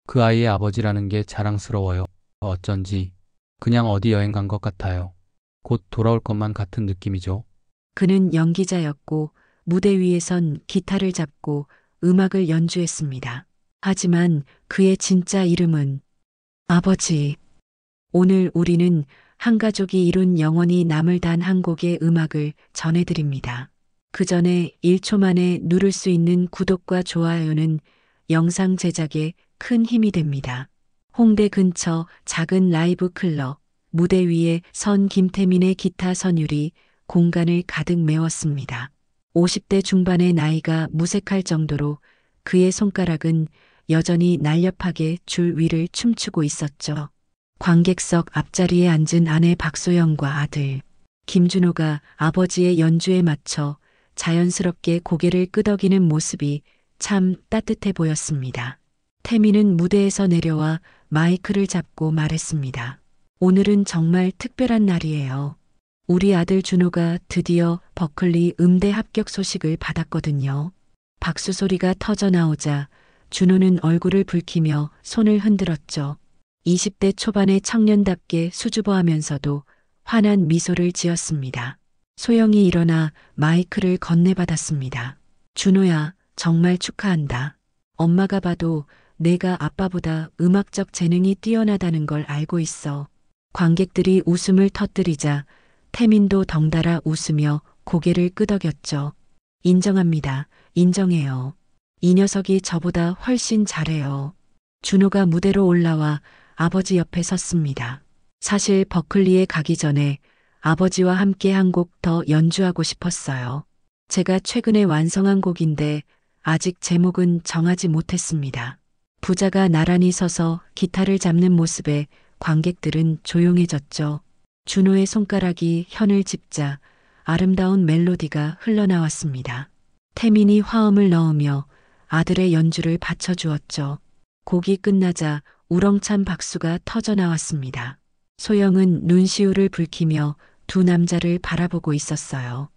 그 아이의 아버지라는 게 자랑스러워요. 어쩐지 그냥 어디 여행 간 것 같아요. 곧 돌아올 것만 같은 느낌이죠. 그는 연기자였고 무대 위에선 기타를 잡고 음악을 연주했습니다. 하지만 그의 진짜 이름은 아버지. 오늘 우리는 한 가족이 이룬 영원히 남을 단 한 곡의 음악을 전해드립니다. 그 전에 1초 만에 누를 수 있는 구독과 좋아요는 영상 제작에 큰 힘이 됩니다. 홍대 근처 작은 라이브 클럽, 무대 위에 선 김태민의 기타 선율이 공간을 가득 메웠습니다. 50대 중반의 나이가 무색할 정도로 그의 손가락은 여전히 날렵하게 줄 위를 춤추고 있었죠. 관객석 앞자리에 앉은 아내 박소영과 아들 김준호가 아버지의 연주에 맞춰 자연스럽게 고개를 끄덕이는 모습이 참 따뜻해 보였습니다. 태민은 무대에서 내려와 마이크를 잡고 말했습니다. 오늘은 정말 특별한 날이에요. 우리 아들 준호가 드디어 버클리 음대 합격 소식을 받았거든요. 박수 소리가 터져 나오자 준호는 얼굴을 붉히며 손을 흔들었죠. 20대 초반의 청년답게 수줍어하면서도 환한 미소를 지었습니다. 소영이 일어나 마이크를 건네받았습니다. 준호야, 정말 축하한다. 엄마가 봐도 내가 아빠보다 음악적 재능이 뛰어나다는 걸 알고 있어. 관객들이 웃음을 터뜨리자 태민도 덩달아 웃으며 고개를 끄덕였죠. 인정합니다. 인정해요. 이 녀석이 저보다 훨씬 잘해요. 준호가 무대로 올라와 아버지 옆에 섰습니다. 사실 버클리에 가기 전에 아버지와 함께 한 곡 더 연주하고 싶었어요. 제가 최근에 완성한 곡인데 아직 제목은 정하지 못했습니다. 부자가 나란히 서서 기타를 잡는 모습에 관객들은 조용해졌죠. 준호의 손가락이 현을 짚자 아름다운 멜로디가 흘러나왔습니다. 태민이 화음을 넣으며 아들의 연주를 받쳐주었죠. 곡이 끝나자 우렁찬 박수가 터져 나왔습니다. 소영은 눈시울을 붉히며 두 남자를 바라보고 있었어요.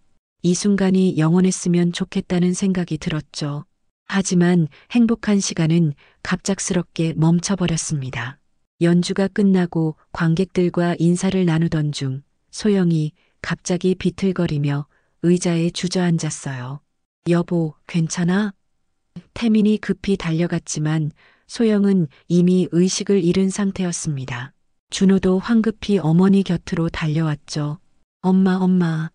이 순간이 영원했으면 좋겠다는 생각이 들었죠. 하지만 행복한 시간은 갑작스럽게 멈춰버렸습니다. 연주가 끝나고 관객들과 인사를 나누던 중 소영이 갑자기 비틀거리며 의자에 주저앉았어요. 여보, 괜찮아? 태민이 급히 달려갔지만 소영은 이미 의식을 잃은 상태였습니다. 준호도 황급히 어머니 곁으로 달려왔죠. 엄마.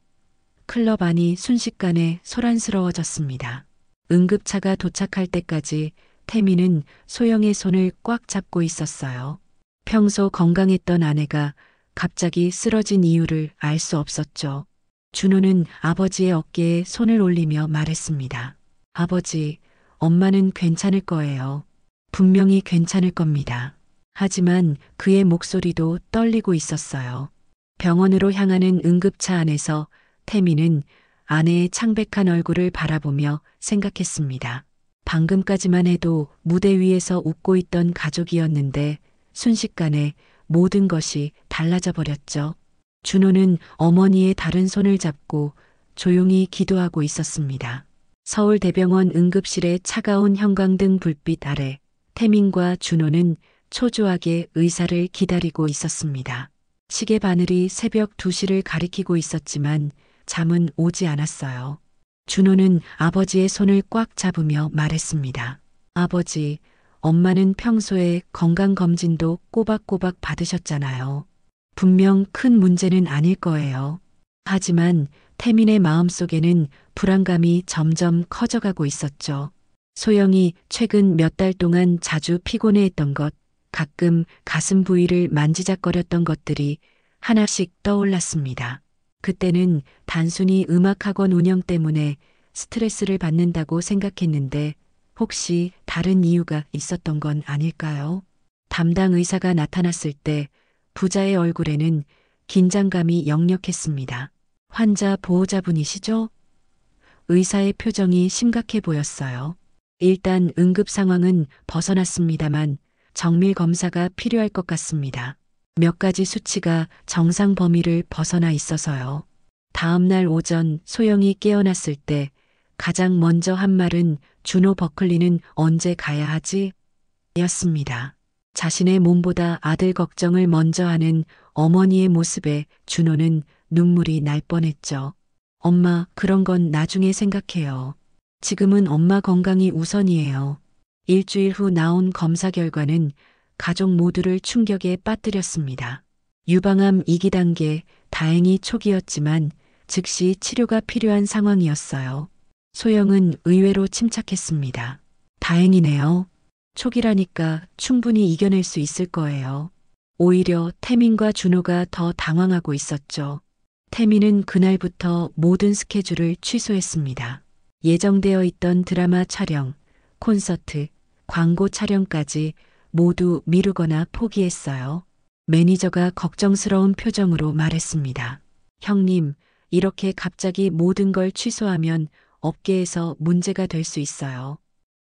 클럽 안이 순식간에 소란스러워졌습니다. 응급차가 도착할 때까지 태민은 소영의 손을 꽉 잡고 있었어요. 평소 건강했던 아내가 갑자기 쓰러진 이유를 알 수 없었죠. 준호는 아버지의 어깨에 손을 올리며 말했습니다. 아버지, 엄마는 괜찮을 거예요. 분명히 괜찮을 겁니다. 하지만 그의 목소리도 떨리고 있었어요. 병원으로 향하는 응급차 안에서 태민은 아내의 창백한 얼굴을 바라보며 생각했습니다. 방금까지만 해도 무대 위에서 웃고 있던 가족이었는데 순식간에 모든 것이 달라져 버렸죠. 준호는 어머니의 다른 손을 잡고 조용히 기도하고 있었습니다. 서울대병원 응급실의 차가운 형광등 불빛 아래 태민과 준호는 초조하게 의사를 기다리고 있었습니다. 시계 바늘이 새벽 2시를 가리키고 있었지만 잠은 오지 않았어요. 준호는 아버지의 손을 꽉 잡으며 말했습니다. 아버지, 엄마는 평소에 건강검진도 꼬박꼬박 받으셨잖아요. 분명 큰 문제는 아닐 거예요. 하지만 태민의 마음속에는 불안감이 점점 커져가고 있었죠. 소영이 최근 몇 달 동안 자주 피곤해했던 것, 가끔 가슴 부위를 만지작거렸던 것들이 하나씩 떠올랐습니다. 그때는 단순히 음악학원 운영 때문에 스트레스를 받는다고 생각했는데 혹시 다른 이유가 있었던 건 아닐까요? 담당 의사가 나타났을 때 부자의 얼굴에는 긴장감이 역력했습니다. 환자 보호자분이시죠? 의사의 표정이 심각해 보였어요. 일단 응급 상황은 벗어났습니다만 정밀 검사가 필요할 것 같습니다. 몇 가지 수치가 정상 범위를 벗어나 있어서요. 다음 날 오전 소영이 깨어났을 때 가장 먼저 한 말은 준호 버클리는 언제 가야 하지? 였습니다. 자신의 몸보다 아들 걱정을 먼저 하는 어머니의 모습에 준호는 눈물이 날 뻔했죠. 엄마, 그런 건 나중에 생각해요. 지금은 엄마 건강이 우선이에요. 일주일 후 나온 검사 결과는 가족 모두를 충격에 빠뜨렸습니다. 유방암 2기 단계, 다행히 초기였지만 즉시 치료가 필요한 상황이었어요. 소영은 의외로 침착했습니다. 다행이네요. 초기라니까 충분히 이겨낼 수 있을 거예요. 오히려 태민과 준호가 더 당황하고 있었죠. 태민은 그날부터 모든 스케줄을 취소했습니다. 예정되어 있던 드라마 촬영, 콘서트, 광고 촬영까지 모두 미루거나 포기했어요. 매니저가 걱정스러운 표정으로 말했습니다. 형님, 이렇게 갑자기 모든 걸 취소하면 업계에서 문제가 될 수 있어요.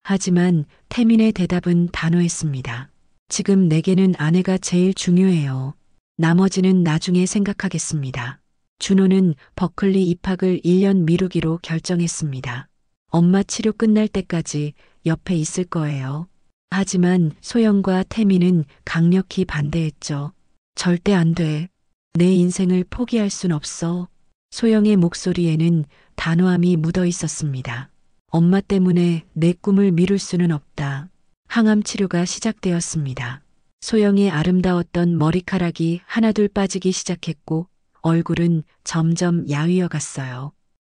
하지만 태민의 대답은 단호했습니다. 지금 내게는 아내가 제일 중요해요. 나머지는 나중에 생각하겠습니다. 준호는 버클리 입학을 1년 미루기로 결정했습니다. 엄마 치료 끝날 때까지 옆에 있을 거예요. 하지만 소영과 태민은 강력히 반대했죠. 절대 안 돼. 내 인생을 포기할 순 없어. 소영의 목소리에는 단호함이 묻어 있었습니다. 엄마 때문에 내 꿈을 미룰 수는 없다. 항암 치료가 시작되었습니다. 소영의 아름다웠던 머리카락이 하나둘 빠지기 시작했고 얼굴은 점점 야위어 갔어요.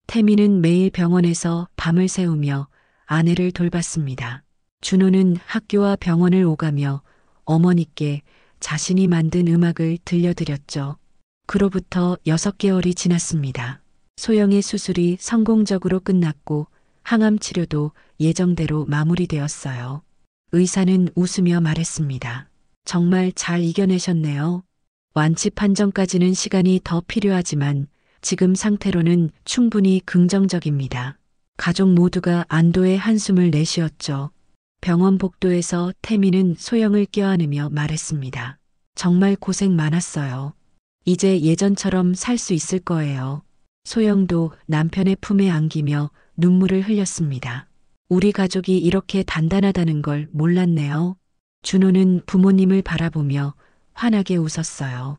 태민은 매일 병원에서 밤을 새우며 아내를 돌봤습니다. 준호는 학교와 병원을 오가며 어머니께 자신이 만든 음악을 들려드렸죠. 그로부터 6개월이 지났습니다. 소영의 수술이 성공적으로 끝났고 항암 치료도 예정대로 마무리되었어요. 의사는 웃으며 말했습니다. 정말 잘 이겨내셨네요. 완치 판정까지는 시간이 더 필요하지만 지금 상태로는 충분히 긍정적입니다. 가족 모두가 안도의 한숨을 내쉬었죠. 병원 복도에서 태민은 소영을 껴안으며 말했습니다. 정말 고생 많았어요. 이제 예전처럼 살 수 있을 거예요. 소영도 남편의 품에 안기며 눈물을 흘렸습니다. 우리 가족이 이렇게 단단하다는 걸 몰랐네요. 준호는 부모님을 바라보며 환하게 웃었어요.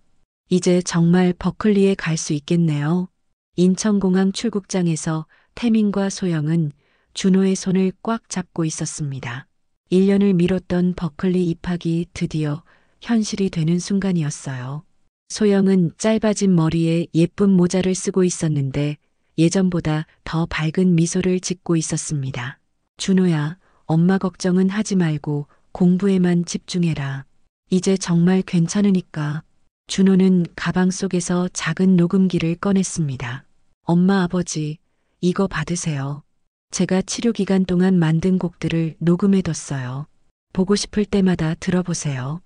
이제 정말 버클리에 갈 수 있겠네요. 인천공항 출국장에서 태민과 소영은 준호의 손을 꽉 잡고 있었습니다. 1년을 미뤘던 버클리 입학이 드디어 현실이 되는 순간이었어요. 소영은 짧아진 머리에 예쁜 모자를 쓰고 있었는데 예전보다 더 밝은 미소를 짓고 있었습니다. 준호야, 엄마 걱정은 하지 말고 공부에만 집중해라. 이제 정말 괜찮으니까. 준호는 가방 속에서 작은 녹음기를 꺼냈습니다. 엄마, 아버지, 이거 받으세요. 제가 치료 기간 동안 만든 곡들을 녹음해뒀어요. 보고 싶을 때마다 들어보세요.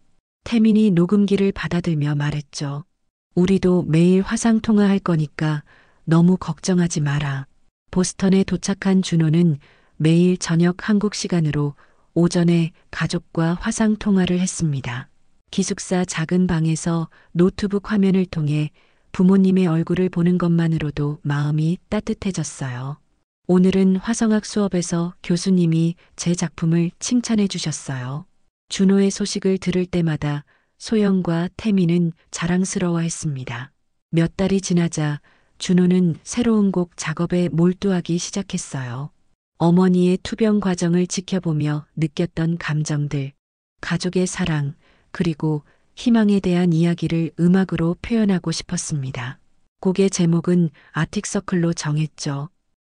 태민이 녹음기를 받아들며 말했죠. 우리도 매일 화상 통화할 거니까 너무 걱정하지 마라. 보스턴에 도착한 준호는 매일 저녁 한국 시간으로 오전에 가족과 화상 통화를 했습니다. 기숙사 작은 방에서 노트북 화면을 통해 부모님의 얼굴을 보는 것만으로도 마음이 따뜻해졌어요. 오늘은 화성학 수업에서 교수님이 제 작품을 칭찬해 주셨어요. 준호의 소식을 들을 때마다 소영과 태민은 자랑스러워했습니다. 몇 달이 지나자 준호는 새로운 곡 작업에 몰두하기 시작했어요. 어머니의 투병 과정을 지켜보며 느꼈던 감정들, 가족의 사랑, 그리고 희망에 대한 이야기를 음악으로 표현하고 싶었습니다. 곡의 제목은 아틱서클로 정했죠.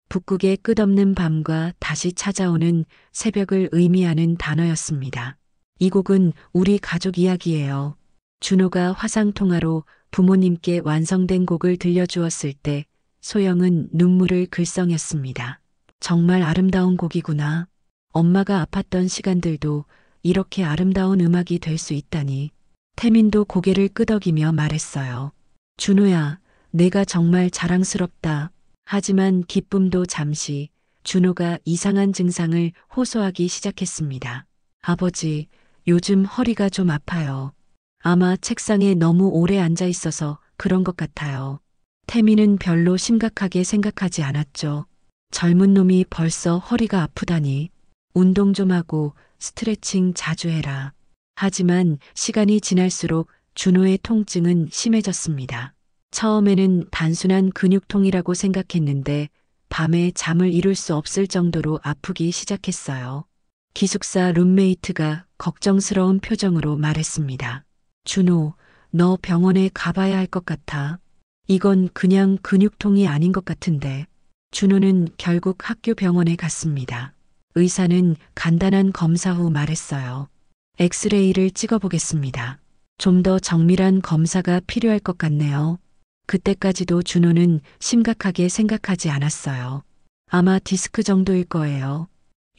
북극의 끝없는 밤과 다시 찾아오는 새벽을 의미하는 단어였습니다. 이 곡은 우리 가족 이야기예요. 준호가 화상통화로 부모님께 완성된 곡을 들려주었을 때 소영은 눈물을 글썽였습니다. 정말 아름다운 곡이구나. 엄마가 아팠던 시간들도 이렇게 아름다운 음악이 될 수 있다니. 태민도 고개를 끄덕이며 말했어요. 준호야, 내가 정말 자랑스럽다. 하지만 기쁨도 잠시. 준호가 이상한 증상을 호소하기 시작했습니다. 아버지, 요즘 허리가 좀 아파요. 아마 책상에 너무 오래 앉아 있어서 그런 것 같아요. 태민은 별로 심각하게 생각하지 않았죠. 젊은 놈이 벌써 허리가 아프다니. 운동 좀 하고 스트레칭 자주 해라. 하지만 시간이 지날수록 준호의 통증은 심해졌습니다. 처음에는 단순한 근육통이라고 생각했는데 밤에 잠을 이룰 수 없을 정도로 아프기 시작했어요. 기숙사 룸메이트가 걱정스러운 표정으로 말했습니다. 준호, 너 병원에 가봐야 할 것 같아. 이건 그냥 근육통이 아닌 것 같은데. 준호는 결국 학교 병원에 갔습니다. 의사는 간단한 검사 후 말했어요. 엑스레이를 찍어보겠습니다. 좀 더 정밀한 검사가 필요할 것 같네요. 그때까지도 준호는 심각하게 생각하지 않았어요. 아마 디스크 정도일 거예요.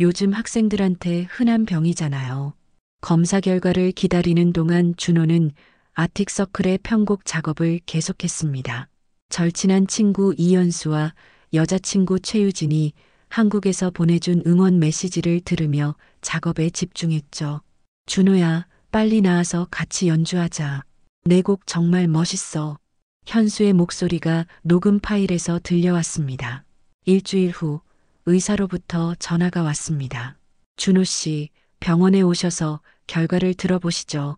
요즘 학생들한테 흔한 병이잖아요. 검사 결과를 기다리는 동안 준호는 아틱서클의 편곡 작업을 계속했습니다. 절친한 친구 이연수와 여자친구 최유진이 한국에서 보내준 응원 메시지를 들으며 작업에 집중했죠. 준호야, 빨리 나와서 같이 연주하자. 내 곡 정말 멋있어. 현수의 목소리가 녹음 파일에서 들려왔습니다. 일주일 후 의사로부터 전화가 왔습니다. 준호 씨, 병원에 오셔서 결과를 들어보시죠.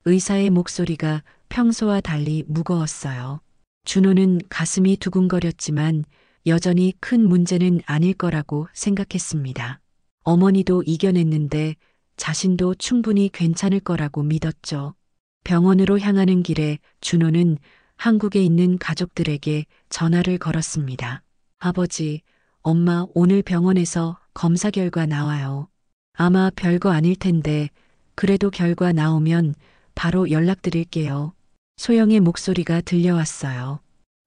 의사의 목소리가 평소와 달리 무거웠어요. 준호는 가슴이 두근거렸지만 여전히 큰 문제는 아닐 거라고 생각했습니다. 어머니도 이겨냈는데 자신도 충분히 괜찮을 거라고 믿었죠. 병원으로 향하는 길에 준호는 한국에 있는 가족들에게 전화를 걸었습니다. 아버지, 엄마 오늘 병원에서 검사 결과 나와요. 아마 별거 아닐 텐데 그래도 결과 나오면 바로 연락드릴게요. 소영의 목소리가 들려왔어요.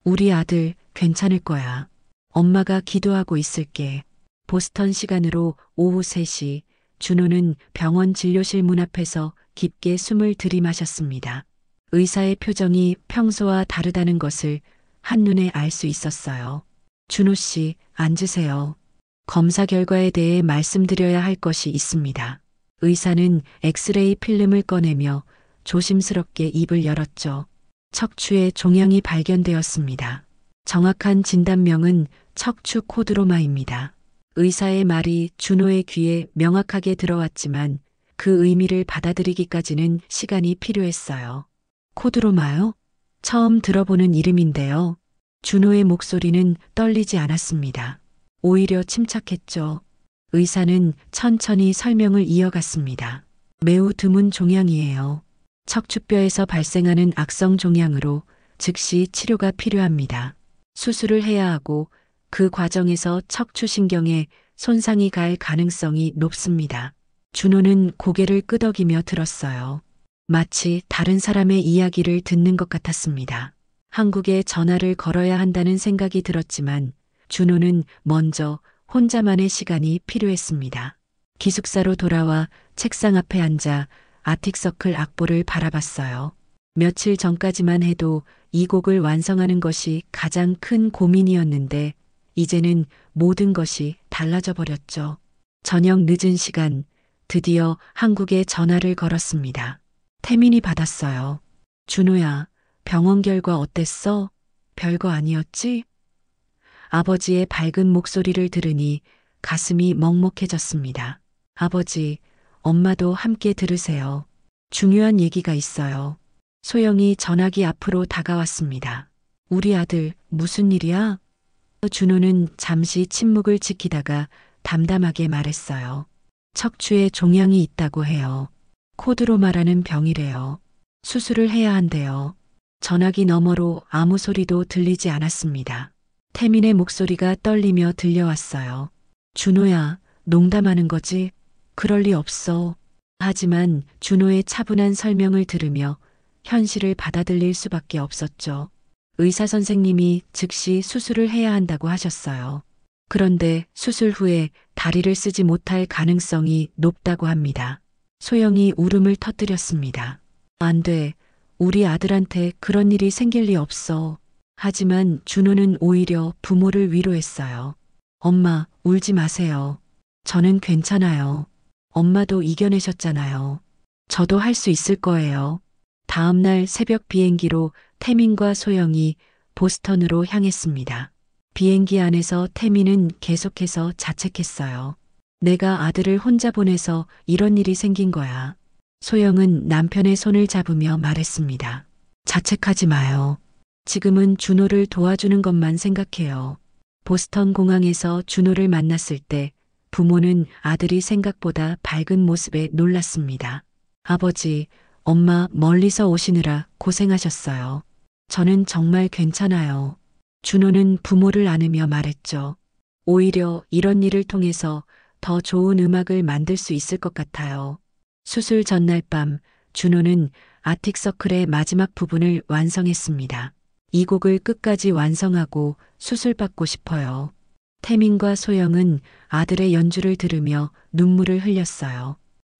우리 아들 괜찮을 거야. 엄마가 기도하고 있을게. 보스턴 시간으로 오후 3시 준호는 병원 진료실 문 앞에서 깊게 숨을 들이마셨습니다. 의사의 표정이 평소와 다르다는 것을 한눈에 알 수 있었어요. 준호 씨, 앉으세요. 검사 결과에 대해 말씀드려야 할 것이 있습니다. 의사는 엑스레이 필름을 꺼내며 조심스럽게 입을 열었죠. 척추에 종양이 발견되었습니다. 정확한 진단명은 척추 코드로마입니다. 의사의 말이 준호의 귀에 명확하게 들어왔지만 그 의미를 받아들이기까지는 시간이 필요했어요. 코드로마요? 처음 들어보는 이름인데요. 준호의 목소리는 떨리지 않았습니다. 오히려 침착했죠. 의사는 천천히 설명을 이어갔습니다. 매우 드문 종양이에요. 척추뼈에서 발생하는 악성 종양으로 즉시 치료가 필요합니다. 수술을 해야 하고 그 과정에서 척추신경에 손상이 갈 가능성이 높습니다. 준호는 고개를 끄덕이며 들었어요. 마치 다른 사람의 이야기를 듣는 것 같았습니다. 한국에 전화를 걸어야 한다는 생각이 들었지만 준호는 먼저 혼자만의 시간이 필요했습니다. 기숙사로 돌아와 책상 앞에 앉아 아틱서클 악보를 바라봤어요. 며칠 전까지만 해도 이 곡을 완성하는 것이 가장 큰 고민이었는데 이제는 모든 것이 달라져 버렸죠. 저녁 늦은 시간 드디어 한국에 전화를 걸었습니다. 태민이 받았어요. 준호야, 병원 결과 어땠어? 별거 아니었지? 아버지의 밝은 목소리를 들으니 가슴이 먹먹해졌습니다. 아버지, 엄마도 함께 들으세요. 중요한 얘기가 있어요. 소영이 전화기 앞으로 다가왔습니다. 우리 아들, 무슨 일이야? 준호는 잠시 침묵을 지키다가 담담하게 말했어요. 척추에 종양이 있다고 해요. 코드로마라는 병이래요. 수술을 해야 한대요. 전화기 너머로 아무 소리도 들리지 않았습니다. 태민의 목소리가 떨리며 들려왔어요. 준호야, 농담하는 거지? 그럴 리 없어. 하지만 준호의 차분한 설명을 들으며 현실을 받아들일 수밖에 없었죠. 의사 선생님이 즉시 수술을 해야 한다고 하셨어요. 그런데 수술 후에 다리를 쓰지 못할 가능성이 높다고 합니다. 소영이 울음을 터뜨렸습니다. 안 돼. 우리 아들한테 그런 일이 생길 리 없어. 하지만 준호는 오히려 부모를 위로했어요. 엄마, 울지 마세요. 저는 괜찮아요. 엄마도 이겨내셨잖아요. 저도 할 수 있을 거예요. 다음 날 새벽 비행기로 태민과 소영이 보스턴으로 향했습니다. 비행기 안에서 태민은 계속해서 자책했어요. 내가 아들을 혼자 보내서 이런 일이 생긴 거야. 소영은 남편의 손을 잡으며 말했습니다. 자책하지 마요. 지금은 준호를 도와주는 것만 생각해요. 보스턴 공항에서 준호를 만났을 때 부모는 아들이 생각보다 밝은 모습에 놀랐습니다. 아버지, 엄마 멀리서 오시느라 고생하셨어요. 저는 정말 괜찮아요. 준호는 부모를 안으며 말했죠. 오히려 이런 일을 통해서 더 좋은 음악을 만들 수 있을 것 같아요. 수술 전날 밤 준호는 아틱서클의 마지막 부분을 완성했습니다. 이 곡을 끝까지 완성하고 수술받고 싶어요. 태민과 소영은 아들의 연주를 들으며 눈물을 흘렸어요.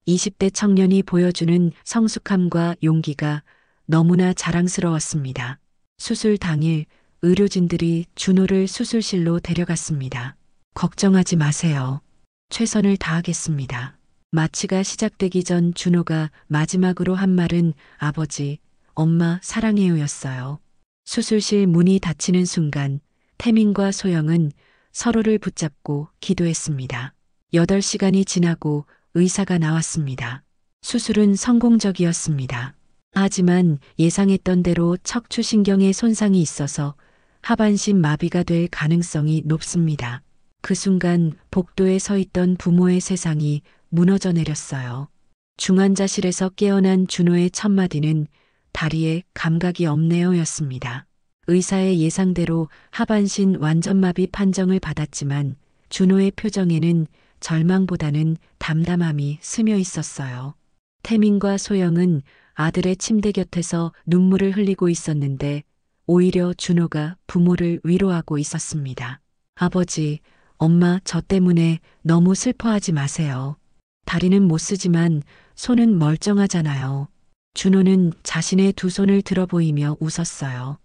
20대 청년이 보여주는 성숙함과 용기가 너무나 자랑스러웠습니다. 수술 당일 의료진들이 준호를 수술실로 데려갔습니다. 걱정하지 마세요. 최선을 다하겠습니다. 마취가 시작되기 전 준호가 마지막으로 한 말은 아버지, 엄마 사랑해요였어요. 수술실 문이 닫히는 순간 태민과 소영은 서로를 붙잡고 기도했습니다. 8시간이 지나고 의사가 나왔습니다. 수술은 성공적이었습니다. 하지만 예상했던 대로 척추신경에 손상이 있어서 하반신 마비가 될 가능성이 높습니다. 그 순간 복도에 서 있던 부모의 세상이 무너져 내렸어요. 중환자실에서 깨어난 준호의 첫 마디는 다리에 감각이 없네요였습니다. 의사의 예상대로 하반신 완전마비 판정을 받았지만 준호의 표정에는 절망보다는 담담함이 스며 있었어요. 태민과 소영은 아들의 침대 곁에서 눈물을 흘리고 있었는데 오히려 준호가 부모를 위로하고 있었습니다. 아버지, 엄마 저 때문에 너무 슬퍼하지 마세요. 다리는 못 쓰지만 손은 멀쩡하잖아요. 준호는 자신의 두 손을 들어 보이며 웃었어요.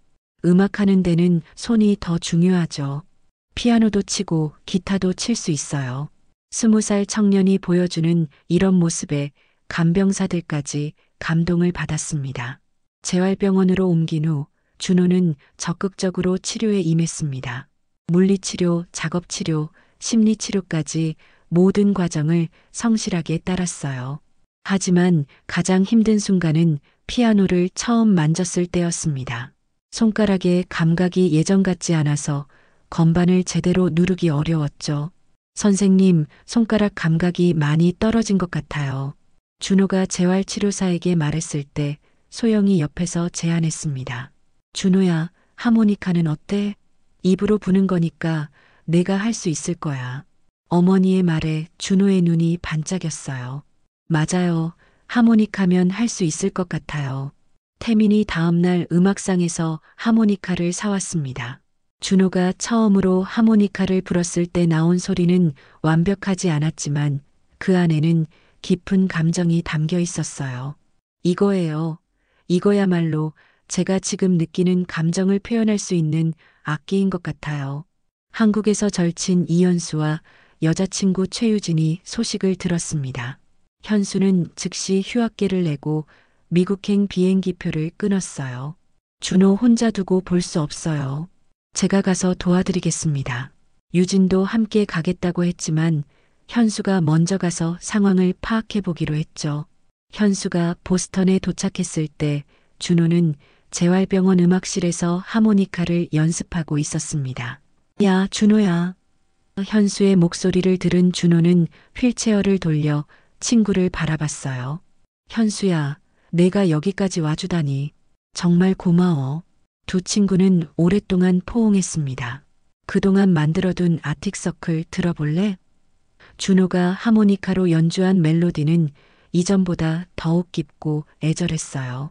음악하는 데는 손이 더 중요하죠. 피아노도 치고 기타도 칠 수 있어요. 20살 청년이 보여주는 이런 모습에 간병사들까지 감동을 받았습니다. 재활병원으로 옮긴 후 준호는 적극적으로 치료에 임했습니다. 물리치료, 작업치료, 심리치료까지 모든 과정을 성실하게 따랐어요. 하지만 가장 힘든 순간은 피아노를 처음 만졌을 때였습니다. 손가락에 감각이 예전 같지 않아서 건반을 제대로 누르기 어려웠죠. 선생님, 손가락 감각이 많이 떨어진 것 같아요. 준호가 재활치료사에게 말했을 때 소영이 옆에서 제안했습니다. 준호야, 하모니카는 어때? 입으로 부는 거니까 내가 할 수 있을 거야. 어머니의 말에 준호의 눈이 반짝였어요. 맞아요. 하모니카면 할 수 있을 것 같아요. 태민이 다음날 음악상에서 하모니카를 사왔습니다. 준호가 처음으로 하모니카를 불었을 때 나온 소리는 완벽하지 않았지만 그 안에는 깊은 감정이 담겨 있었어요. 이거예요. 이거야말로 제가 지금 느끼는 감정을 표현할 수 있는 악기인 것 같아요. 한국에서 절친 이현수와 여자친구 최유진이 소식을 들었습니다. 현수는 즉시 휴학계를 내고 미국행 비행기표를 끊었어요. 준호 혼자 두고 볼 수 없어요. 제가 가서 도와드리겠습니다. 유진도 함께 가겠다고 했지만 현수가 먼저 가서 상황을 파악해 보기로 했죠. 현수가 보스턴에 도착했을 때 준호는 재활병원 음악실에서 하모니카를 연습하고 있었습니다. 야, 준호야. 현수의 목소리를 들은 준호는 휠체어를 돌려 친구를 바라봤어요. 현수야, 내가 여기까지 와주다니. 정말 고마워. 두 친구는 오랫동안 포옹했습니다. 그동안 만들어둔 아틱서클 들어볼래? 준호가 하모니카로 연주한 멜로디는 이전보다 더욱 깊고 애절했어요.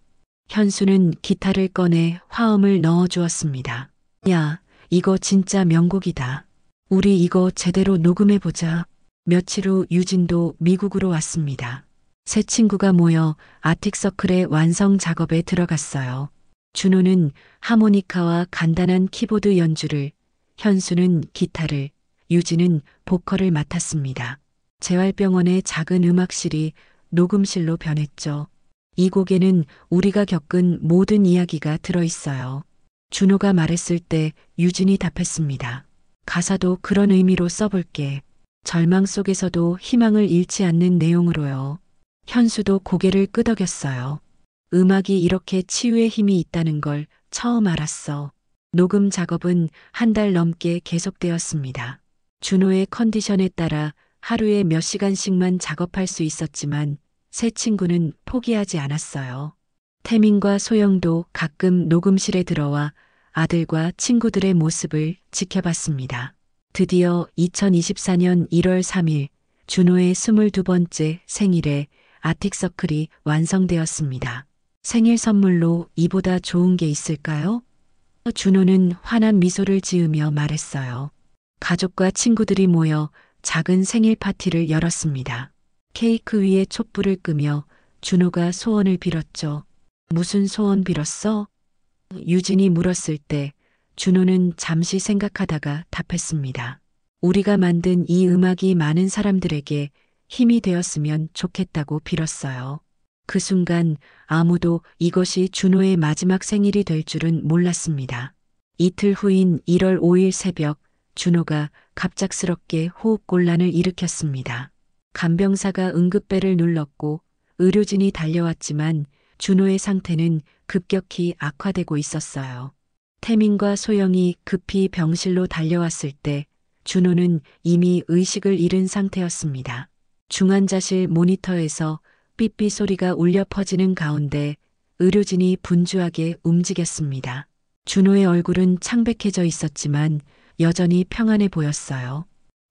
현수는 기타를 꺼내 화음을 넣어주었습니다. 야, 이거 진짜 명곡이다. 우리 이거 제대로 녹음해보자. 며칠 후 유진도 미국으로 왔습니다. 세 친구가 모여 아틱서클의 완성 작업에 들어갔어요. 준호는 하모니카와 간단한 키보드 연주를, 현수는 기타를, 유진은 보컬을 맡았습니다. 재활병원의 작은 음악실이 녹음실로 변했죠. 이 곡에는 우리가 겪은 모든 이야기가 들어있어요. 준호가 말했을 때 유진이 답했습니다. 가사도 그런 의미로 써볼게. 절망 속에서도 희망을 잃지 않는 내용으로요. 현수도 고개를 끄덕였어요. 음악이 이렇게 치유의 힘이 있다는 걸 처음 알았어. 녹음 작업은 한 달 넘게 계속되었습니다. 준호의 컨디션에 따라 하루에 몇 시간씩만 작업할 수 있었지만 세 친구는 포기하지 않았어요. 태민과 소영도 가끔 녹음실에 들어와 아들과 친구들의 모습을 지켜봤습니다. 드디어 2024년 1월 3일 준호의 22번째 생일에 아틱서클이 완성되었습니다. 생일 선물로 이보다 좋은 게 있을까요? 준호는 환한 미소를 지으며 말했어요. 가족과 친구들이 모여 작은 생일 파티를 열었습니다. 케이크 위에 촛불을 끄며 준호가 소원을 빌었죠. 무슨 소원 빌었어? 유진이 물었을 때 준호는 잠시 생각하다가 답했습니다. 우리가 만든 이 음악이 많은 사람들에게 힘이 되었으면 좋겠다고 빌었어요. 그 순간 아무도 이것이 준호의 마지막 생일이 될 줄은 몰랐습니다. 이틀 후인 1월 5일 새벽 준호가 갑작스럽게 호흡곤란을 일으켰습니다. 간병사가 응급벨을 눌렀고 의료진이 달려왔지만 준호의 상태는 급격히 악화되고 있었어요. 태민과 소영이 급히 병실로 달려왔을 때 준호는 이미 의식을 잃은 상태였습니다. 중환자실 모니터에서 삐삐 소리가 울려 퍼지는 가운데 의료진이 분주하게 움직였습니다. 준호의 얼굴은 창백해져 있었지만 여전히 평안해 보였어요.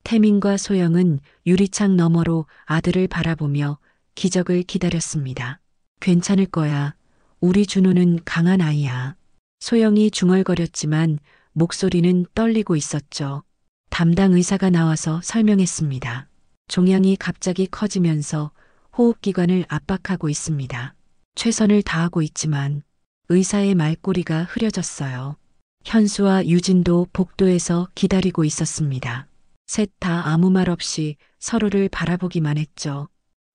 태민과 소영은 유리창 너머로 아들을 바라보며 기적을 기다렸습니다. 괜찮을 거야. 우리 준호는 강한 아이야. 소영이 중얼거렸지만 목소리는 떨리고 있었죠. 담당 의사가 나와서 설명했습니다. 종양이 갑자기 커지면서 호흡기관을 압박하고 있습니다. 최선을 다하고 있지만 의사의 말꼬리가 흐려졌어요. 현수와 유진도 복도에서 기다리고 있었습니다. 셋 다 아무 말 없이 서로를 바라보기만 했죠.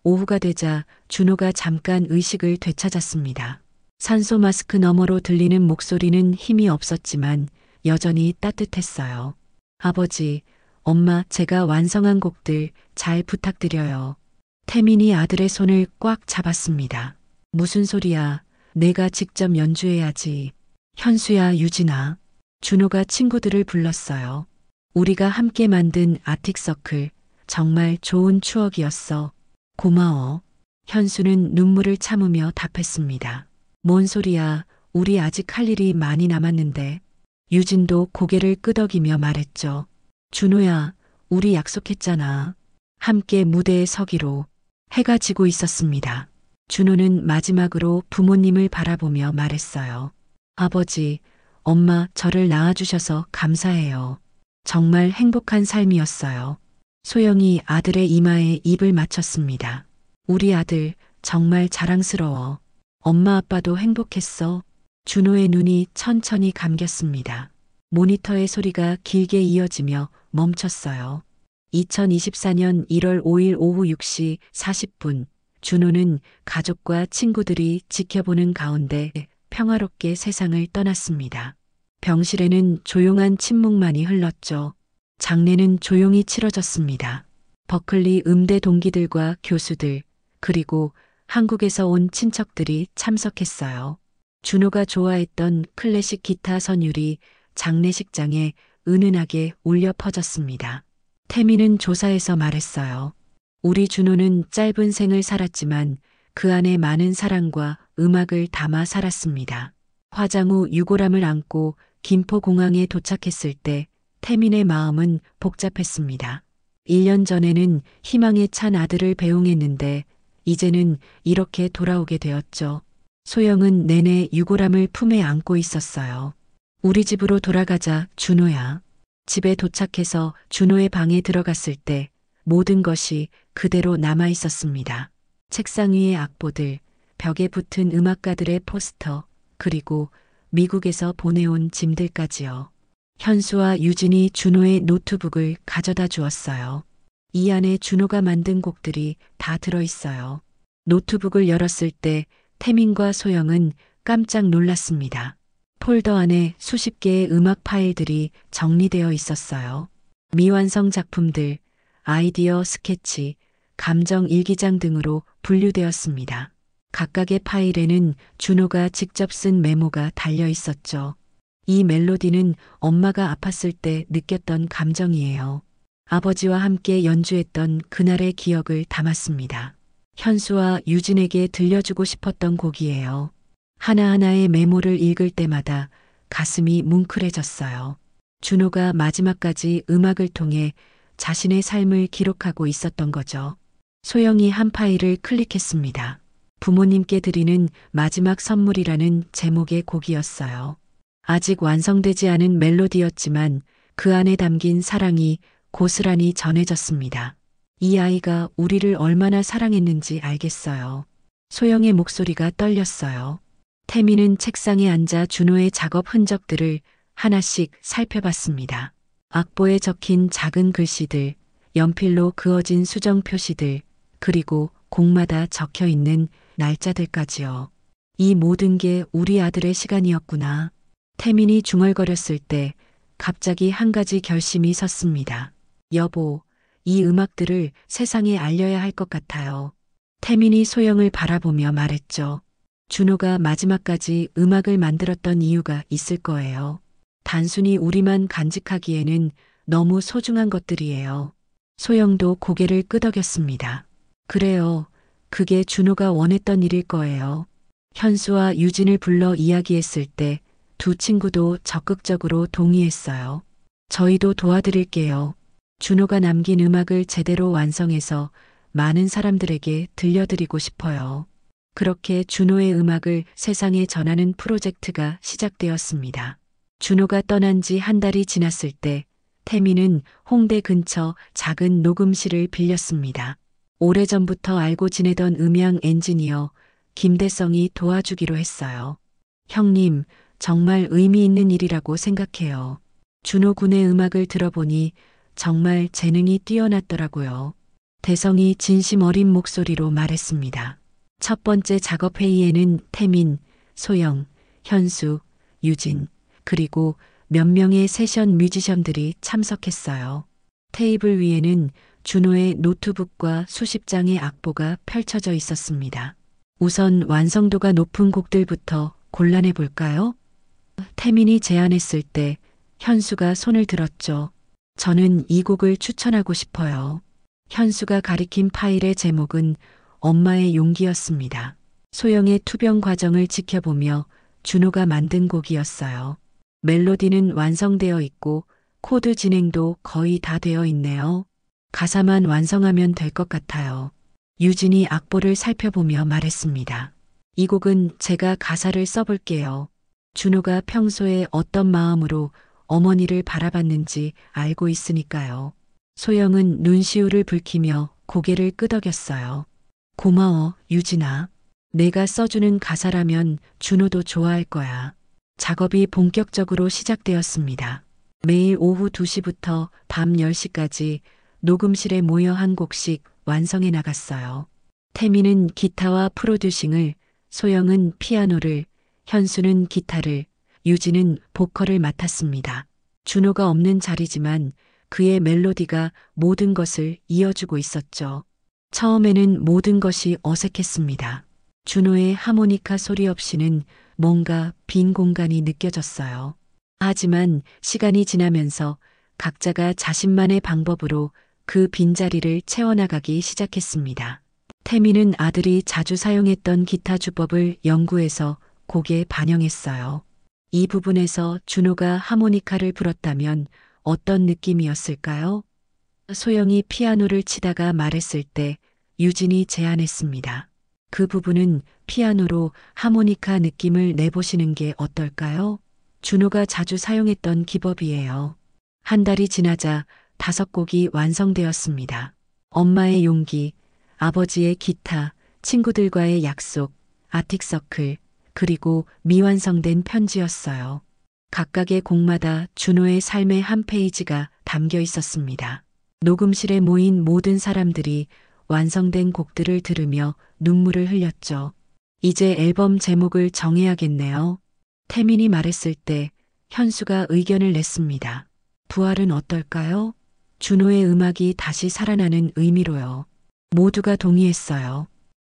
오후가 되자 준호가 잠깐 의식을 되찾았습니다. 산소 마스크 너머로 들리는 목소리는 힘이 없었지만 여전히 따뜻했어요. 아버지, 엄마, 제가 완성한 곡들 잘 부탁드려요. 태민이 아들의 손을 꽉 잡았습니다. 무슨 소리야? 내가 직접 연주해야지. 현수야, 유진아. 준호가 친구들을 불렀어요. 우리가 함께 만든 아틱서클, 정말 좋은 추억이었어. 고마워. 현수는 눈물을 참으며 답했습니다. 뭔 소리야, 우리 아직 할 일이 많이 남았는데. 유진도 고개를 끄덕이며 말했죠. 준호야, 우리 약속했잖아. 함께 무대에 서기로. 해가 지고 있었습니다. 준호는 마지막으로 부모님을 바라보며 말했어요. 아버지, 엄마, 저를 낳아주셔서 감사해요. 정말 행복한 삶이었어요. 소영이 아들의 이마에 입을 맞췄습니다. 우리 아들 정말 자랑스러워. 엄마 아빠도 행복했어. 준호의 눈이 천천히 감겼습니다. 모니터의 소리가 길게 이어지며 멈췄어요. 2024년 1월 5일 오후 6시 40분 준호는 가족과 친구들이 지켜보는 가운데 평화롭게 세상을 떠났습니다. 병실에는 조용한 침묵만이 흘렀죠. 장례는 조용히 치러졌습니다. 버클리 음대 동기들과 교수들, 그리고 한국에서 온 친척들이 참석했어요. 준호가 좋아했던 클래식 기타 선율이 장례식장에 은은하게 울려 퍼졌습니다. 태민은 조사에서 말했어요. 우리 준호는 짧은 생을 살았지만 그 안에 많은 사랑과 음악을 담아 살았습니다. 화장 후 유골함을 안고 김포공항에 도착했을 때 태민의 마음은 복잡했습니다. 1년 전에는 희망에 찬 아들을 배웅했는데 이제는 이렇게 돌아오게 되었죠. 소영은 내내 유골함을 품에 안고 있었어요. 우리 집으로 돌아가자, 준호야. 집에 도착해서 준호의 방에 들어갔을 때 모든 것이 그대로 남아 있었습니다. 책상 위의 악보들, 벽에 붙은 음악가들의 포스터, 그리고 미국에서 보내온 짐들까지요. 현수와 유진이 준호의 노트북을 가져다 주었어요. 이 안에 준호가 만든 곡들이 다 들어있어요. 노트북을 열었을 때 태민과 소영은 깜짝 놀랐습니다. 폴더 안에 수십 개의 음악 파일들이 정리되어 있었어요. 미완성 작품들, 아이디어 스케치, 감정 일기장 등으로 분류되었습니다. 각각의 파일에는 준호가 직접 쓴 메모가 달려 있었죠. 이 멜로디는 엄마가 아팠을 때 느꼈던 감정이에요. 아버지와 함께 연주했던 그날의 기억을 담았습니다. 현수와 유진에게 들려주고 싶었던 곡이에요. 하나하나의 메모를 읽을 때마다 가슴이 뭉클해졌어요. 준호가 마지막까지 음악을 통해 자신의 삶을 기록하고 있었던 거죠. 소영이 한 파일을 클릭했습니다. 부모님께 드리는 마지막 선물이라는 제목의 곡이었어요. 아직 완성되지 않은 멜로디였지만 그 안에 담긴 사랑이 고스란히 전해졌습니다. 이 아이가 우리를 얼마나 사랑했는지 알겠어요. 소영의 목소리가 떨렸어요. 태미는 책상에 앉아 준호의 작업 흔적들을 하나씩 살펴봤습니다. 악보에 적힌 작은 글씨들, 연필로 그어진 수정 표시들, 그리고 곡마다 적혀 있는 날짜들까지요. 이 모든 게 우리 아들의 시간이었구나. 태민이 중얼거렸을 때 갑자기 한 가지 결심이 섰습니다. 여보, 이 음악들을 세상에 알려야 할 것 같아요. 태민이 소영을 바라보며 말했죠. 준호가 마지막까지 음악을 만들었던 이유가 있을 거예요. 단순히 우리만 간직하기에는 너무 소중한 것들이에요. 소영도 고개를 끄덕였습니다. 그래요. 그게 준호가 원했던 일일 거예요. 현수와 유진을 불러 이야기했을 때 두 친구도 적극적으로 동의했어요. 저희도 도와드릴게요. 준호가 남긴 음악을 제대로 완성해서 많은 사람들에게 들려드리고 싶어요. 그렇게 준호의 음악을 세상에 전하는 프로젝트가 시작되었습니다. 준호가 떠난 지 한 달이 지났을 때 태미는 홍대 근처 작은 녹음실을 빌렸습니다. 오래전부터 알고 지내던 음향 엔지니어 김대성이 도와주기로 했어요. 형님, 정말 의미 있는 일이라고 생각해요. 준호 군의 음악을 들어보니 정말 재능이 뛰어났더라고요. 대성이 진심 어린 목소리로 말했습니다. 첫 번째 작업 회의에는 태민, 소영, 현수, 유진, 그리고 몇 명의 세션 뮤지션들이 참석했어요. 테이블 위에는 준호의 노트북과 수십 장의 악보가 펼쳐져 있었습니다. 우선 완성도가 높은 곡들부터 골라내 볼까요? 태민이 제안했을 때 현수가 손을 들었죠. 저는 이 곡을 추천하고 싶어요. 현수가 가리킨 파일의 제목은 엄마의 용기였습니다. 소영의 투병 과정을 지켜보며 준호가 만든 곡이었어요. 멜로디는 완성되어 있고 코드 진행도 거의 다 되어 있네요. 가사만 완성하면 될 것 같아요. 유진이 악보를 살펴보며 말했습니다. 이 곡은 제가 가사를 써볼게요. 준호가 평소에 어떤 마음으로 어머니를 바라봤는지 알고 있으니까요. 소영은 눈시울을 붉히며 고개를 끄덕였어요. 고마워, 유진아. 내가 써주는 가사라면 준호도 좋아할 거야. 작업이 본격적으로 시작되었습니다. 매일 오후 2시부터 밤 10시까지 녹음실에 모여 한 곡씩 완성해 나갔어요. 태미는 기타와 프로듀싱을, 소영은 피아노를, 현수는 기타를, 유진은 보컬을 맡았습니다. 준호가 없는 자리지만 그의 멜로디가 모든 것을 이어주고 있었죠. 처음에는 모든 것이 어색했습니다. 준호의 하모니카 소리 없이는 뭔가 빈 공간이 느껴졌어요. 하지만 시간이 지나면서 각자가 자신만의 방법으로 그 빈자리를 채워나가기 시작했습니다. 태미는 아들이 자주 사용했던 기타 주법을 연구해서 곡에 반영했어요. 이 부분에서 준호가 하모니카를 불었다면 어떤 느낌이었을까요? 소영이 피아노를 치다가 말했을 때 유진이 제안했습니다. 그 부분은 피아노로 하모니카 느낌을 내보시는 게 어떨까요? 준호가 자주 사용했던 기법이에요. 한 달이 지나자 5곡이 완성되었습니다. 엄마의 용기, 아버지의 기타, 친구들과의 약속, 아틱서클, 그리고 미완성된 편지였어요. 각각의 곡마다 준호의 삶의 한 페이지가 담겨 있었습니다. 녹음실에 모인 모든 사람들이 완성된 곡들을 들으며 눈물을 흘렸죠. 이제 앨범 제목을 정해야겠네요. 태민이 말했을 때 현수가 의견을 냈습니다. 부활은 어떨까요? 준호의 음악이 다시 살아나는 의미로요. 모두가 동의했어요.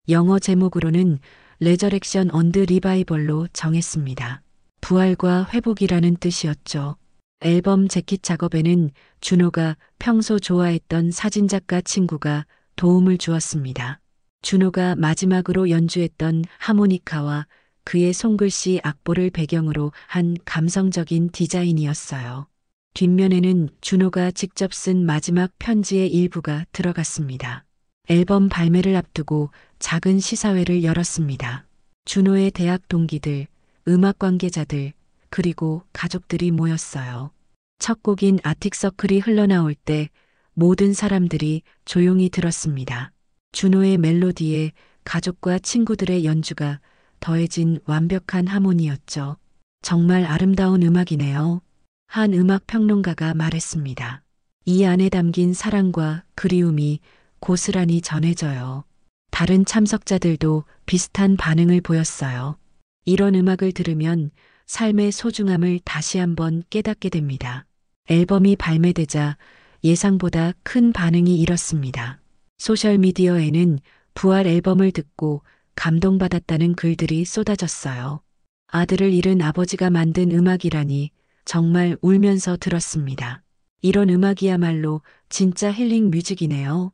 영어 제목으로는 레저렉션 언드 리바이벌로 정했습니다. 부활과 회복이라는 뜻이었죠. 앨범 재킷 작업에는 준호가 평소 좋아했던 사진작가 친구가 도움을 주었습니다. 준호가 마지막으로 연주했던 하모니카와 그의 손글씨 악보를 배경으로 한 감성적인 디자인이었어요. 뒷면에는 준호가 직접 쓴 마지막 편지의 일부가 들어갔습니다. 앨범 발매를 앞두고 작은 시사회를 열었습니다. 준호의 대학 동기들, 음악 관계자들, 그리고 가족들이 모였어요. 첫 곡인 아틱서클이 흘러나올 때 모든 사람들이 조용히 들었습니다. 준호의 멜로디에 가족과 친구들의 연주가 더해진 완벽한 하모니였죠. 정말 아름다운 음악이네요. 한 음악 평론가가 말했습니다. 이 안에 담긴 사랑과 그리움이 고스란히 전해져요. 다른 참석자들도 비슷한 반응을 보였어요. 이런 음악을 들으면 삶의 소중함을 다시 한번 깨닫게 됩니다. 앨범이 발매되자 예상보다 큰 반응이 일었습니다. 소셜미디어에는 부활 앨범을 듣고 감동받았다는 글들이 쏟아졌어요. 아들을 잃은 아버지가 만든 음악이라니 정말 울면서 들었습니다. 이런 음악이야말로 진짜 힐링 뮤직이네요.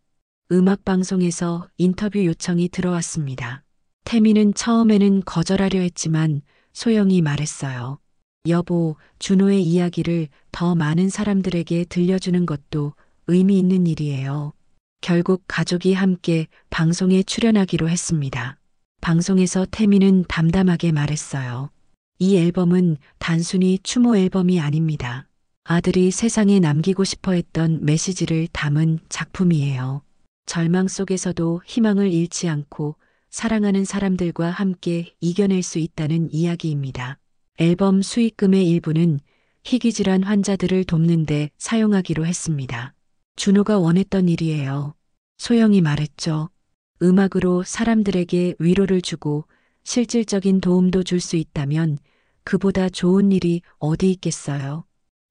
음악방송에서 인터뷰 요청이 들어왔습니다. 태민은 처음에는 거절하려 했지만 소영이 말했어요. 여보, 준호의 이야기를 더 많은 사람들에게 들려주는 것도 의미 있는 일이에요. 결국 가족이 함께 방송에 출연하기로 했습니다. 방송에서 태민은 담담하게 말했어요. 이 앨범은 단순히 추모 앨범이 아닙니다. 아들이 세상에 남기고 싶어 했던 메시지를 담은 작품이에요. 절망 속에서도 희망을 잃지 않고 사랑하는 사람들과 함께 이겨낼 수 있다는 이야기입니다. 앨범 수익금의 일부는 희귀질환 환자들을 돕는 데 사용하기로 했습니다. 준호가 원했던 일이에요. 소영이 말했죠. 음악으로 사람들에게 위로를 주고 실질적인 도움도 줄 수 있다면 그보다 좋은 일이 어디 있겠어요.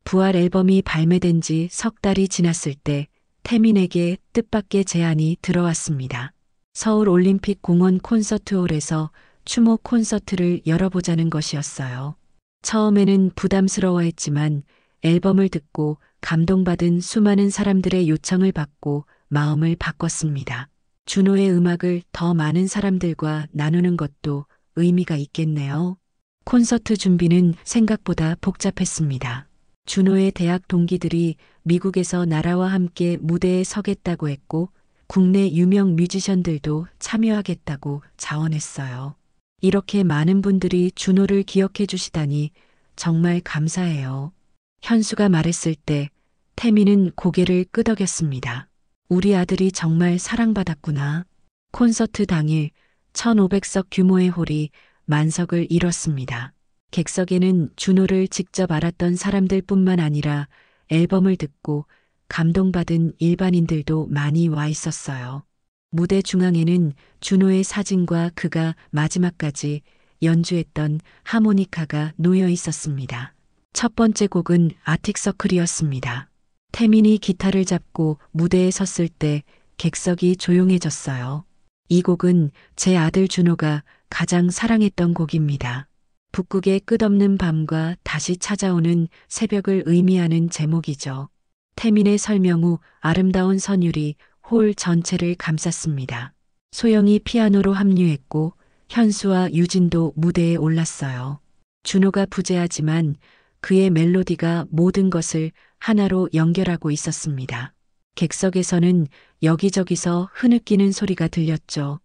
부활 앨범이 발매된 지 석 달이 지났을 때 태민에게 뜻밖의 제안이 들어왔습니다. 서울 올림픽 공원 콘서트홀에서 추모 콘서트를 열어보자는 것이었어요. 처음에는 부담스러워했지만 앨범을 듣고 감동받은 수많은 사람들의 요청을 받고 마음을 바꿨습니다. 준호의 음악을 더 많은 사람들과 나누는 것도 의미가 있겠네요. 콘서트 준비는 생각보다 복잡했습니다. 준호의 대학 동기들이 미국에서 나라와 함께 무대에 서겠다고 했고 국내 유명 뮤지션들도 참여하겠다고 자원했어요. 이렇게 많은 분들이 준호를 기억해 주시다니 정말 감사해요. 현수가 말했을 때 태민은 고개를 끄덕였습니다. 우리 아들이 정말 사랑받았구나. 콘서트 당일 1,500석 규모의 홀이 만석을 이뤘습니다. 객석에는 준호를 직접 알았던 사람들뿐만 아니라 앨범을 듣고 감동받은 일반인들도 많이 와 있었어요. 무대 중앙에는 준호의 사진과 그가 마지막까지 연주했던 하모니카가 놓여 있었습니다. 첫 번째 곡은 아틱서클이었습니다. 태민이 기타를 잡고 무대에 섰을 때 객석이 조용해졌어요. 이 곡은 제 아들 준호가 가장 사랑했던 곡입니다. 북극의 끝없는 밤과 다시 찾아오는 새벽을 의미하는 제목이죠. 태민의 설명 후 아름다운 선율이 홀 전체를 감쌌습니다. 소영이 피아노로 합류했고 현수와 유진도 무대에 올랐어요. 준호가 부재하지만 그의 멜로디가 모든 것을 하나로 연결하고 있었습니다. 객석에서는 여기저기서 흐느끼는 소리가 들렸죠.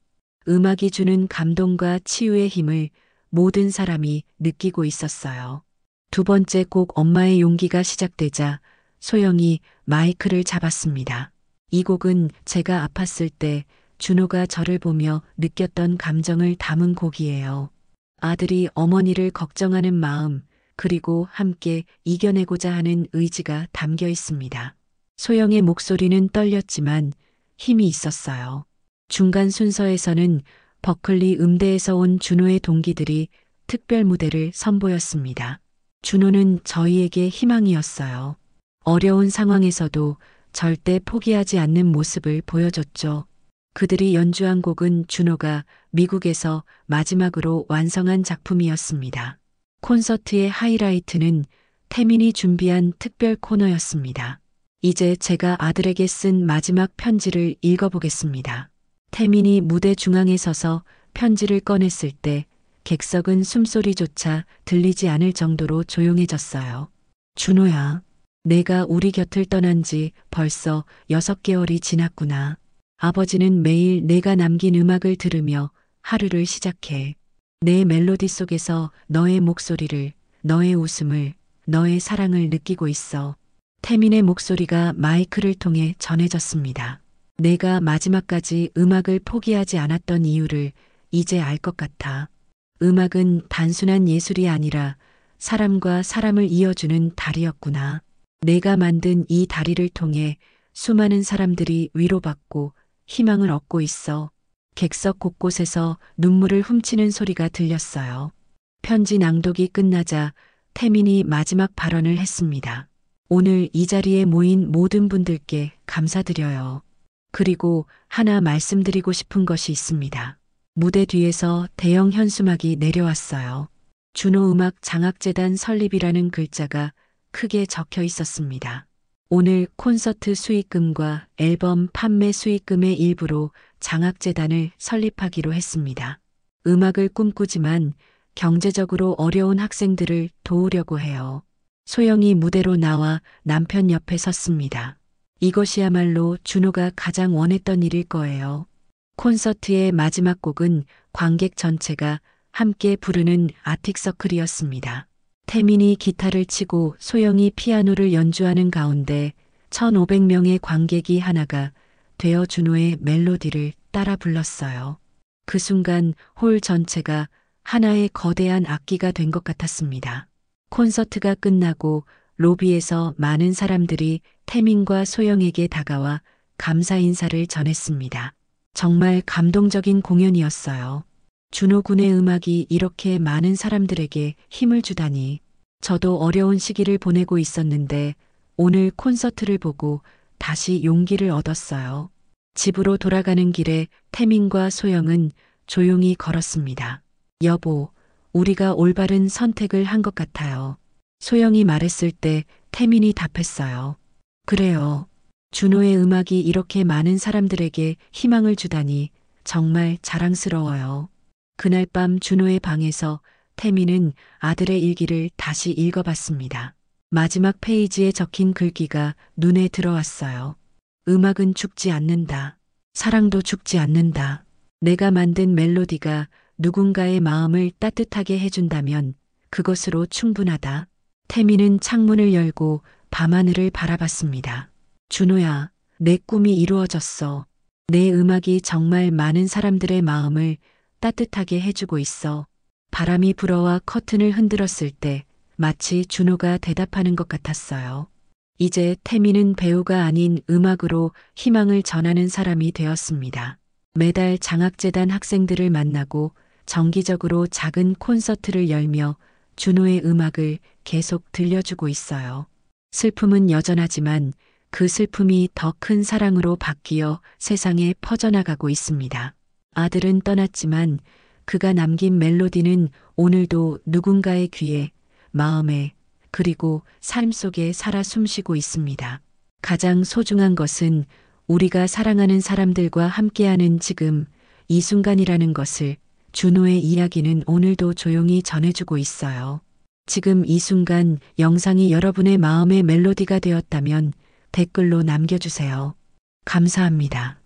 음악이 주는 감동과 치유의 힘을 모든 사람이 느끼고 있었어요. 두 번째 곡 엄마의 용기가 시작되자 소영이 마이크를 잡았습니다. 이 곡은 제가 아팠을 때 준호가 저를 보며 느꼈던 감정을 담은 곡이에요. 아들이 어머니를 걱정하는 마음, 그리고 함께 이겨내고자 하는 의지가 담겨 있습니다. 소영의 목소리는 떨렸지만 힘이 있었어요. 중간 순서에서는 버클리 음대에서 온 준호의 동기들이 특별 무대를 선보였습니다. 준호는 저희에게 희망이었어요. 어려운 상황에서도 절대 포기하지 않는 모습을 보여줬죠. 그들이 연주한 곡은 준호가 미국에서 마지막으로 완성한 작품이었습니다. 콘서트의 하이라이트는 태민이 준비한 특별 코너였습니다. 이제 제가 아들에게 쓴 마지막 편지를 읽어보겠습니다. 태민이 무대 중앙에 서서 편지를 꺼냈을 때 객석은 숨소리조차 들리지 않을 정도로 조용해졌어요. 준호야, 내가 우리 곁을 떠난 지 벌써 6개월이 지났구나. 아버지는 매일 내가 남긴 음악을 들으며 하루를 시작해. 내 멜로디 속에서 너의 목소리를, 너의 웃음을, 너의 사랑을 느끼고 있어. 태민의 목소리가 마이크를 통해 전해졌습니다. 내가 마지막까지 음악을 포기하지 않았던 이유를 이제 알 것 같아. 음악은 단순한 예술이 아니라 사람과 사람을 이어주는 다리였구나. 내가 만든 이 다리를 통해 수많은 사람들이 위로받고 희망을 얻고 있어. 객석 곳곳에서 눈물을 훔치는 소리가 들렸어요. 편지 낭독이 끝나자 태민이 마지막 발언을 했습니다. 오늘 이 자리에 모인 모든 분들께 감사드려요. 그리고 하나 말씀드리고 싶은 것이 있습니다. 무대 뒤에서 대형 현수막이 내려왔어요. 준호음악 장학재단 설립이라는 글자가 크게 적혀 있었습니다. 오늘 콘서트 수익금과 앨범 판매 수익금의 일부로 장학재단을 설립하기로 했습니다. 음악을 꿈꾸지만 경제적으로 어려운 학생들을 도우려고 해요. 소영이 무대로 나와 남편 옆에 섰습니다. 이것이야말로 준호가 가장 원했던 일일 거예요. 콘서트의 마지막 곡은 관객 전체가 함께 부르는 아틱서클이었습니다. 태민이 기타를 치고 소영이 피아노를 연주하는 가운데 1,500명의 관객이 하나가 되어 준호의 멜로디를 따라 불렀어요. 그 순간 홀 전체가 하나의 거대한 악기가 된 것 같았습니다. 콘서트가 끝나고 로비에서 많은 사람들이 태민과 소영에게 다가와 감사 인사를 전했습니다. 정말 감동적인 공연이었어요. 준호 군의 음악이 이렇게 많은 사람들에게 힘을 주다니. 저도 어려운 시기를 보내고 있었는데 오늘 콘서트를 보고 다시 용기를 얻었어요. 집으로 돌아가는 길에 태민과 소영은 조용히 걸었습니다. 여보, 우리가 올바른 선택을 한 것 같아요. 소영이 말했을 때 태민이 답했어요. 그래요. 준호의 음악이 이렇게 많은 사람들에게 희망을 주다니 정말 자랑스러워요. 그날 밤 준호의 방에서 태민은 아들의 일기를 다시 읽어봤습니다. 마지막 페이지에 적힌 글귀가 눈에 들어왔어요. 음악은 죽지 않는다. 사랑도 죽지 않는다. 내가 만든 멜로디가 누군가의 마음을 따뜻하게 해준다면 그것으로 충분하다. 태민은 창문을 열고 밤하늘을 바라봤습니다. 준호야, 내 꿈이 이루어졌어. 내 음악이 정말 많은 사람들의 마음을 따뜻하게 해주고 있어. 바람이 불어와 커튼을 흔들었을 때 마치 준호가 대답하는 것 같았어요. 이제 태민은 배우가 아닌 음악으로 희망을 전하는 사람이 되었습니다. 매달 장학재단 학생들을 만나고 정기적으로 작은 콘서트를 열며 준호의 음악을 계속 들려주고 있어요. 슬픔은 여전하지만 그 슬픔이 더 큰 사랑으로 바뀌어 세상에 퍼져나가고 있습니다. 아들은 떠났지만 그가 남긴 멜로디는 오늘도 누군가의 귀에, 마음에, 그리고 삶 속에 살아 숨쉬고 있습니다. 가장 소중한 것은 우리가 사랑하는 사람들과 함께하는 지금, 이 순간이라는 것을 준호의 이야기는 오늘도 조용히 전해주고 있어요. 지금 이 순간 영상이 여러분의 마음의 멜로디가 되었다면 댓글로 남겨주세요. 감사합니다.